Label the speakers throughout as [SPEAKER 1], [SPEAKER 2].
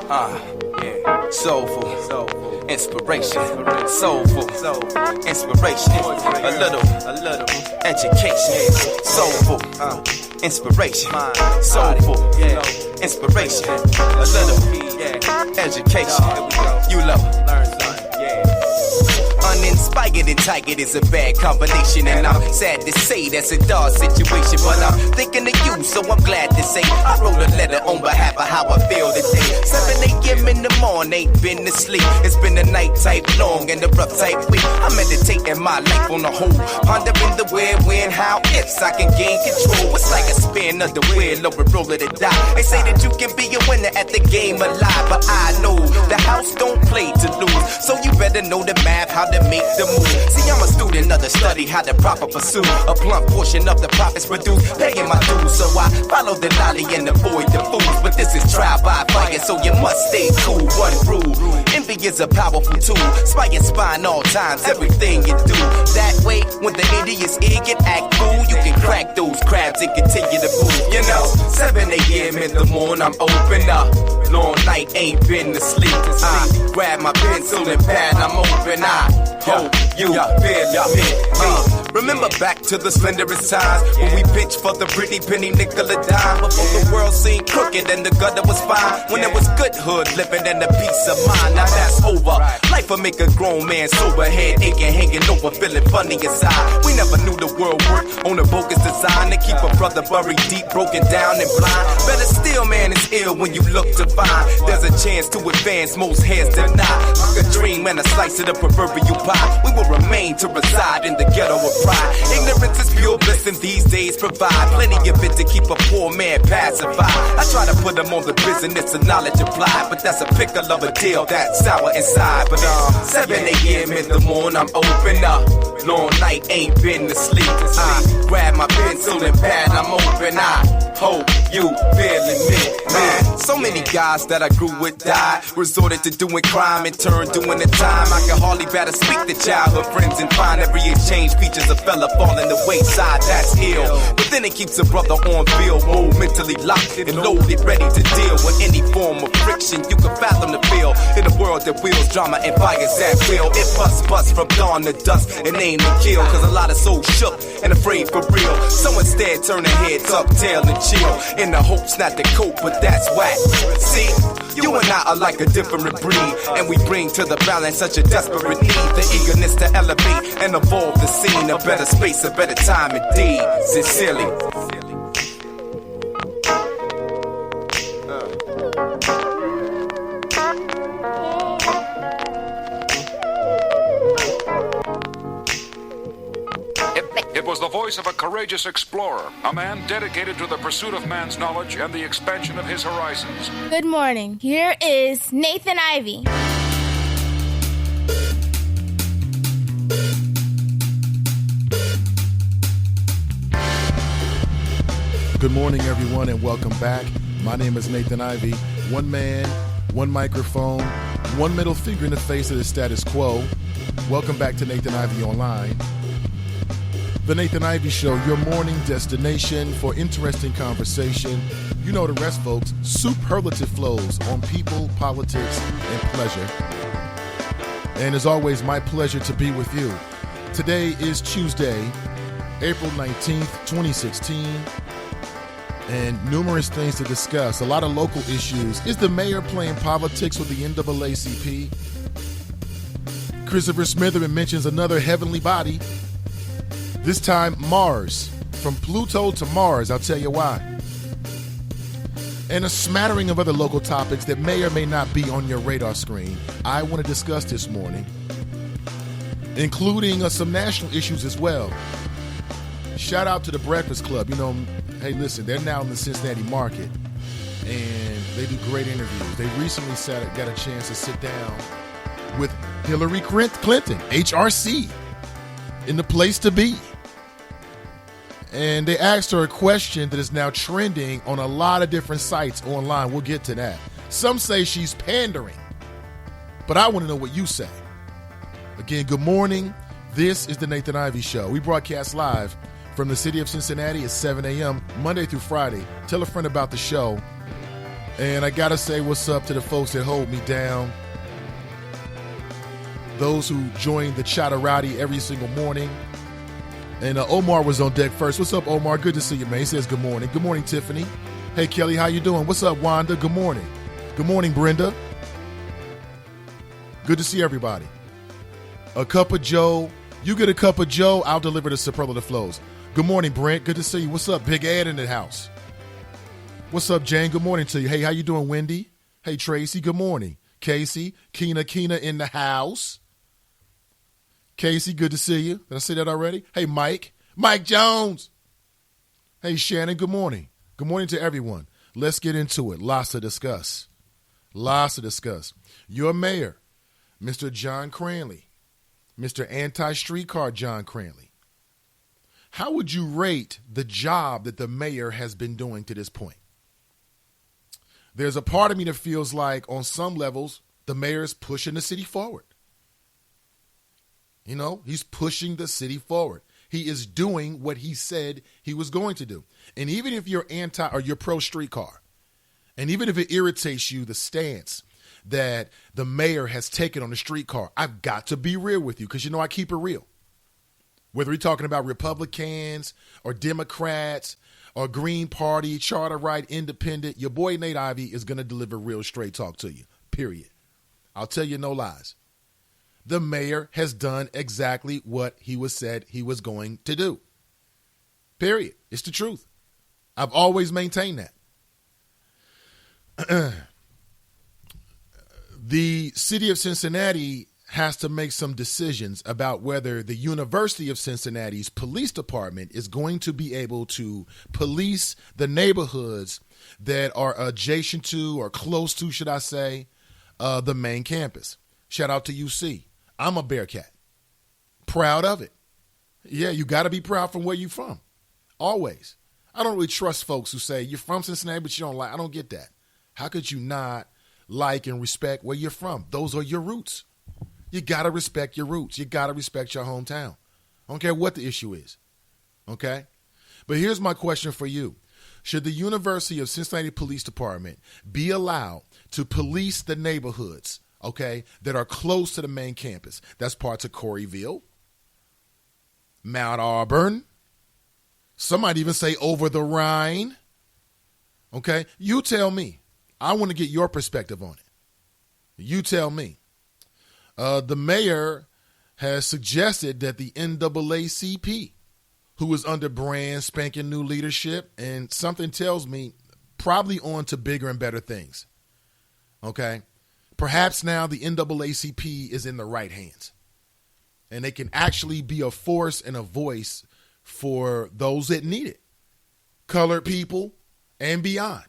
[SPEAKER 1] Soulful, inspiration, soulful, inspiration, a little education, soulful, inspiration, soulful, inspiration, a little education, you love. Uninspired and tired is a bad combination, and I'm sad to say that's a dark situation, but I'm thinking of you, so I'm glad to say I wrote a letter on behalf of how I feel today. 7 a.m. in the morning, ain't been to sleep. It's been a night type long and a rough type week. I'm meditating my life on the whole, pondering the where, when, how, ifs I can gain control. It's like a spin of the wheel or a roll of the die. They say that you can be a winner at the game of life, but I know the house don't play to lose, so you better know the math, how to make the move. See, I'm a student of the study, how to proper pursue a blunt portion of the profits produced, paying my dues. So I follow the lolly and avoid the fools. But this is trial by fire, so you must stay cool. One rule, envy is a powerful tool. Spine all times, everything you do. That way, when the idiot's ear get act cool, you can crack those crabs and continue to move. You know, 7 a.m. in the morning, I'm open up. Long night, ain't been to sleep. I grab my pencil and pad, I'm open. I hope you feel me. Remember back to the slenderest times when we pitched for the pretty penny nickel a dime. Before the world seemed crooked and the gutter was fine. When there was good hood living and a peace of mind. Now that's over. Life will make a grown man sober, head aching, hanging over, feeling funny inside. We never knew the world worked on a bogus design to keep a brother buried deep, broken down and blind. Better still, man, it's ill when you look to find there's a chance to advance, most heads deny. Like a dream and a slice of the proverbial pie. We will remain to reside in the ghetto of pride. Ignorance is pure bliss and these days provide plenty of it to keep a poor man pacified. I try to put them on the business of knowledge applied, but that's a pickle of a deal that's sour inside. But 7 a.m. in the morning, I'm open up. Long night, ain't been to sleep. I grab my pencil and pad, I'm open. I hope you feeling me, man. So many guys that I grew with died, resorted to doing crime and turned doing the time. I can hardly better speak to childhood friends and find every exchange features a fella falling the wayside. That's ill, but then it keeps a brother on bill mode, mentally locked and loaded, ready to deal with any form of friction you can fathom the feel. In a world that wheels drama and fires at will, it bust from dawn to dusk and aim to kill. Cause a lot of souls shook and afraid for real. So instead turn their head, tuck tail and chill, in the hopes not to cope, but that's whack. See, you and I are like a different breed, and we bring to the balance such a desperate need. The eagerness to elevate and evolve the scene. A better space, a better time indeed. Sincerely.
[SPEAKER 2] It was the voice of a courageous explorer, a man dedicated to the pursuit of man's knowledge and the expansion of his horizons.
[SPEAKER 3] Good morning. Here is Nathan Ivey.
[SPEAKER 4] Good morning, everyone, and welcome back. My name is Nathan Ivey. One man, one microphone, one middle finger in the face of the status quo. Welcome back to Nathan Ivey Online. The Nathan Ivey Show, your morning destination for interesting conversation. You know the rest, folks. Superlative flows on people, politics, and pleasure. And as always, my pleasure to be with you. Today is Tuesday, April 19th, 2016. And numerous things to discuss. A lot of local issues. Is the mayor playing politics with the NAACP? Christopher Smitherman mentions another heavenly body. This time, Mars. From Pluto to Mars, I'll tell you why. And a smattering of other local topics that may or may not be on your radar screen I want to discuss this morning, including some national issues as well. Shout out to the Breakfast Club. You know, hey, listen, they're now in the Cincinnati market, and they do great interviews. They recently got a chance to sit down with Hillary Clinton, HRC, in the place to be. And they asked her a question that is now trending on a lot of different sites online. We'll get to that. Some say she's pandering, but I want to know what you say. Again, good morning. This is the Nathan Ivey Show. We broadcast live from the city of Cincinnati at 7 a.m. Monday through Friday. Tell a friend about the show. And I got to say what's up to the folks that hold me down. Those who join the Chatterati every single morning. And Omar was on deck first. What's up, Omar? Good to see you, man. He says good morning. Good morning, Tiffany. Hey, Kelly, how you doing? What's up, Wanda? Good morning. Good morning, Brenda. Good to see everybody. A cup of Joe. You get a cup of Joe, I'll deliver the superlative flows. Good morning, Brent. Good to see you. What's up, Big Ed in the house? What's up, Jane? Good morning to you. Hey, how you doing, Wendy? Hey, Tracy. Good morning. Casey, Keena in the house. Casey, good to see you. Did I say that already? Hey, Mike Jones. Hey, Shannon, good morning. Good morning to everyone. Let's get into it. Lots to discuss. Your mayor, Mr. John Cranley, Mr. Anti-Streetcar John Cranley. How would you rate the job that the mayor has been doing to this point? There's a part of me that feels like on some levels, the mayor is pushing the city forward. You know, he's pushing the city forward. He is doing what he said he was going to do. And even if you're anti or you're pro streetcar, and even if it irritates you, the stance that the mayor has taken on the streetcar, I've got to be real with you because, you know, I keep it real. Whether we're talking about Republicans or Democrats or Green Party, Charter Right, Independent, your boy Nate Ivey is going to deliver real straight talk to you, period. I'll tell you no lies. The mayor has done exactly what he was said he was going to do. Period. It's the truth. I've always maintained that. The city of Cincinnati has to make some decisions about whether the University of Cincinnati's police department is going to be able to police the neighborhoods that are adjacent to or close to, should I say, the main campus. Shout out to UC. I'm a Bearcat. Proud of it. Yeah, you got to be proud from where you're from. Always. I don't really trust folks who say, you're from Cincinnati, but you don't like. I don't get that. How could you not like and respect where you're from? Those are your roots. You got to respect your roots. You got to respect your hometown. I don't care what the issue is. Okay? But here's my question for you. Should the University of Cincinnati Police Department be allowed to police the neighborhoods, okay, that are close to the main campus? That's parts of Coreyville, Mount Auburn. Some might even say over the Rhine. Okay? You tell me. I want to get your perspective on it. You tell me. The mayor has suggested that the NAACP, who is under brand spanking new leadership, and something tells me probably on to bigger and better things. Okay? Perhaps now the NAACP is in the right hands. And they can actually be a force and a voice for those that need it. Colored people and beyond.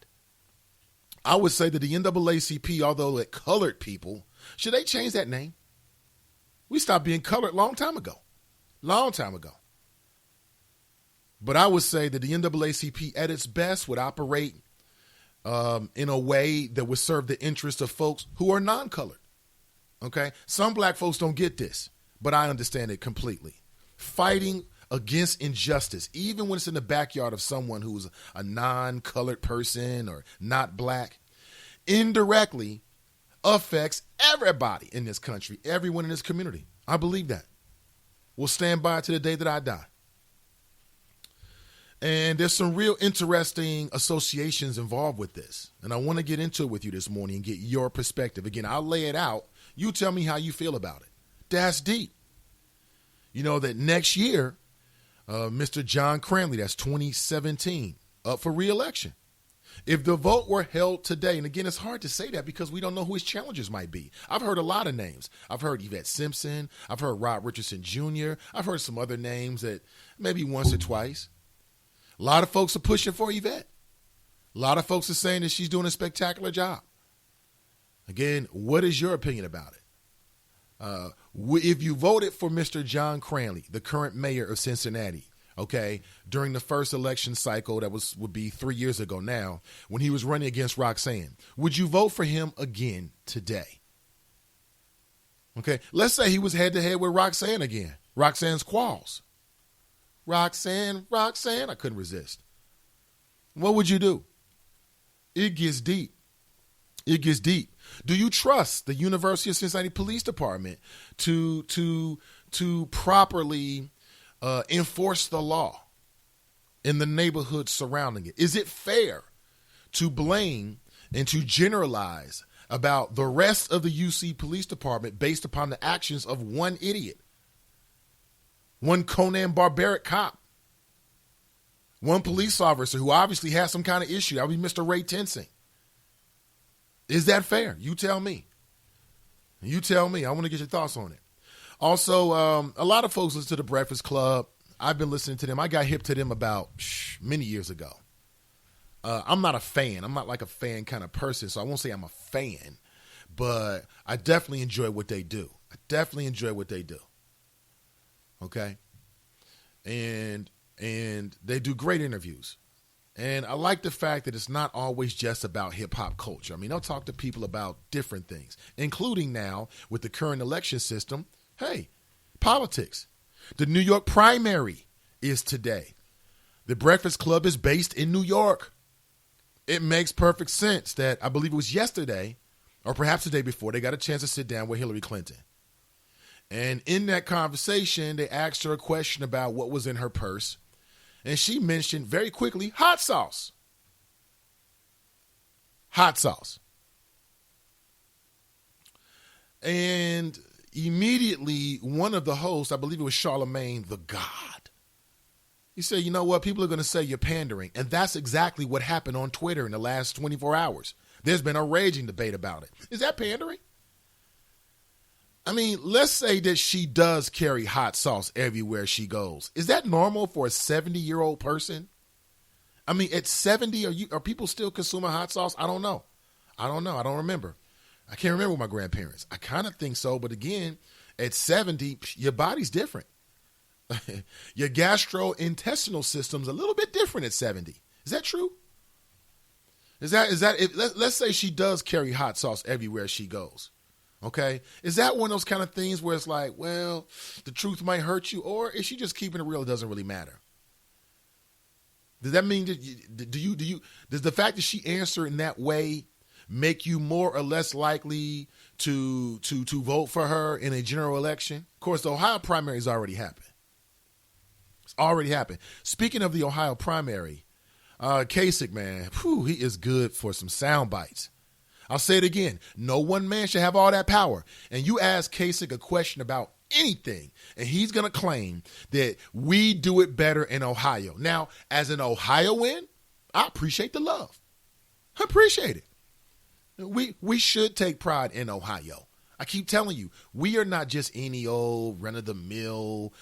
[SPEAKER 4] I would say that the NAACP, although it colored people, should they change that name? We stopped being colored long time ago. Long time ago. But I would say that the NAACP at its best would operate in a way that would serve the interest of folks who are non-colored. Okay? Some black folks don't get this, but I understand it completely. Fighting against injustice, even when it's in the backyard of someone who's a non-colored person or not black, indirectly affects everybody in this country, everyone in this community. I believe that. We'll stand by to the day that I die. And there's some real interesting associations involved with this. And I want to get into it with you this morning and get your perspective. Again, I'll lay it out. You tell me how you feel about it. That's deep. You know that next year, Mr. John Cranley, that's 2017, up for re-election. If the vote were held today, and again, it's hard to say that because we don't know who his challengers might be. I've heard a lot of names. I've heard Yvette Simpson. I've heard Rob Richardson Jr. I've heard some other names that maybe once or twice. A lot of folks are pushing for Yvette. A lot of folks are saying that she's doing a spectacular job. Again, what is your opinion about it? If you voted for Mr. John Cranley, the current mayor of Cincinnati, okay, during the first election cycle that would be 3 years ago now, when he was running against Roxanne, would you vote for him again today? Okay, let's say he was head-to-head with Roxanne again. Roxanne's Qualls. Roxanne, I couldn't resist. What would you do? It gets deep. It gets deep. Do you trust the University of Cincinnati Police Department to properly enforce the law in the neighborhood surrounding it? Is it fair to blame and to generalize about the rest of the UC Police Department based upon the actions of one idiot, one Conan barbaric cop, one police officer who obviously has some kind of issue? That would be Mr. Ray Tensing. Is that fair? You tell me. You tell me. I want to get your thoughts on it. Also, a lot of folks listen to The Breakfast Club. I've been listening to them. I got hip to them about many years ago. I'm not a fan. I'm not like a fan kind of person, so I won't say I'm a fan, but I definitely enjoy what they do. Okay? And they do great interviews. And I like the fact that it's not always just about hip-hop culture. I mean, they'll talk to people about different things, including now with the current election system, politics. The New York primary is today. The Breakfast Club is based in New York. It makes perfect sense that I believe it was yesterday or perhaps the day before they got a chance to sit down with Hillary Clinton. And in that conversation, they asked her a question about what was in her purse. And she mentioned very quickly hot sauce. Hot sauce. And immediately one of the hosts, I believe it was Charlemagne the God, he said, you know what? People are going to say you're pandering. And that's exactly what happened on Twitter in the last 24 hours. There's been a raging debate about it. Is that pandering? I mean, let's say that she does carry hot sauce everywhere she goes. Is that normal for a 70-year-old person? I mean, at 70, are people still consuming hot sauce? I don't know. I don't remember. I can't remember my grandparents. I kind of think so. But again, at 70, your body's different. Your gastrointestinal system's a little bit different at 70. Is that true? Let's say she does carry hot sauce everywhere she goes. Okay. Is that one of those kind of things where it's like, well, the truth might hurt you, or is she just keeping it real? It doesn't really matter. Does that mean that does the fact that she answered in that way make you more or less likely to vote for her in a general election? Of course, the Ohio primary has already happened. It's already happened. Speaking of the Ohio primary, Kasich, man, he is good for some sound bites. I'll say it again. No one man should have all that power. And you ask Kasich a question about anything, and he's going to claim that we do it better in Ohio. Now, as an Ohioan, I appreciate the love. I appreciate it. We should take pride in Ohio. I keep telling you, we are not just any old run-of-the-mill,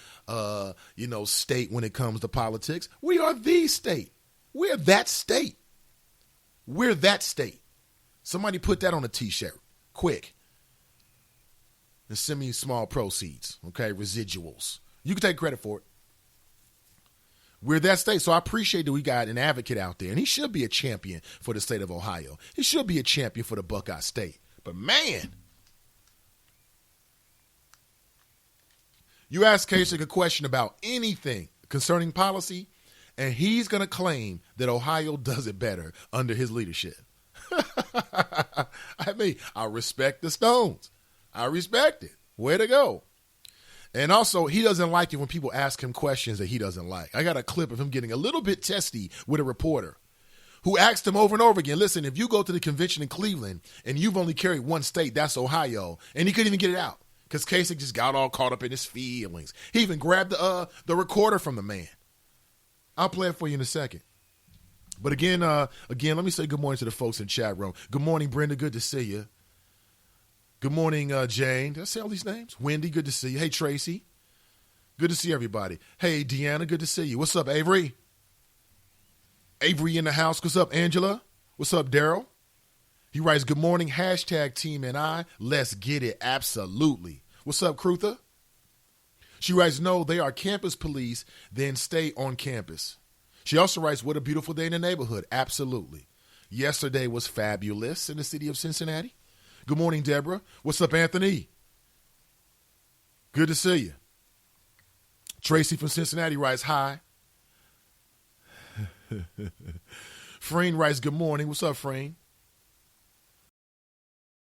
[SPEAKER 4] state when it comes to politics. We are the state. We're that state. We're that state. Somebody put that on a T-shirt, quick. And send me small proceeds, okay, residuals. You can take credit for it. We're that state, so I appreciate that we got an advocate out there, and he should be a champion for the state of Ohio. He should be a champion for the Buckeye State. But, man, you ask Kasich a question about anything concerning policy, and he's going to claim that Ohio does it better under his leadership. I mean, I respect the Stones. I respect it. Way to go. And also, he doesn't like it when people ask him questions that he doesn't like. I got a clip of him getting a little bit testy with a reporter who asked him over and over again, listen, if you go to the convention in Cleveland and you've only carried one state, that's Ohio. And he couldn't even get it out because Kasich just got all caught up in his feelings. He even grabbed the recorder from the man. I'll play it for you in a second. But again, let me say good morning to the folks in chat room. Good morning, Brenda. Good to see you. Good morning, Jane. Did I say all these names? Wendy, good to see you. Hey, Tracy. Good to see everybody. Hey, Deanna, good to see you. What's up, Avery? Avery in the house. What's up, Angela? What's up, Daryl? He writes, good morning, hashtag Team NI. Let's get it. Absolutely. What's up, Krutha? She writes, no, they are campus police, then stay on campus. She also writes, what a beautiful day in the neighborhood. Absolutely. Yesterday was fabulous in the city of Cincinnati. Good morning, Deborah. What's up, Anthony? Good to see you. Tracy from Cincinnati writes, hi. Freen writes, good morning. What's up, Freen?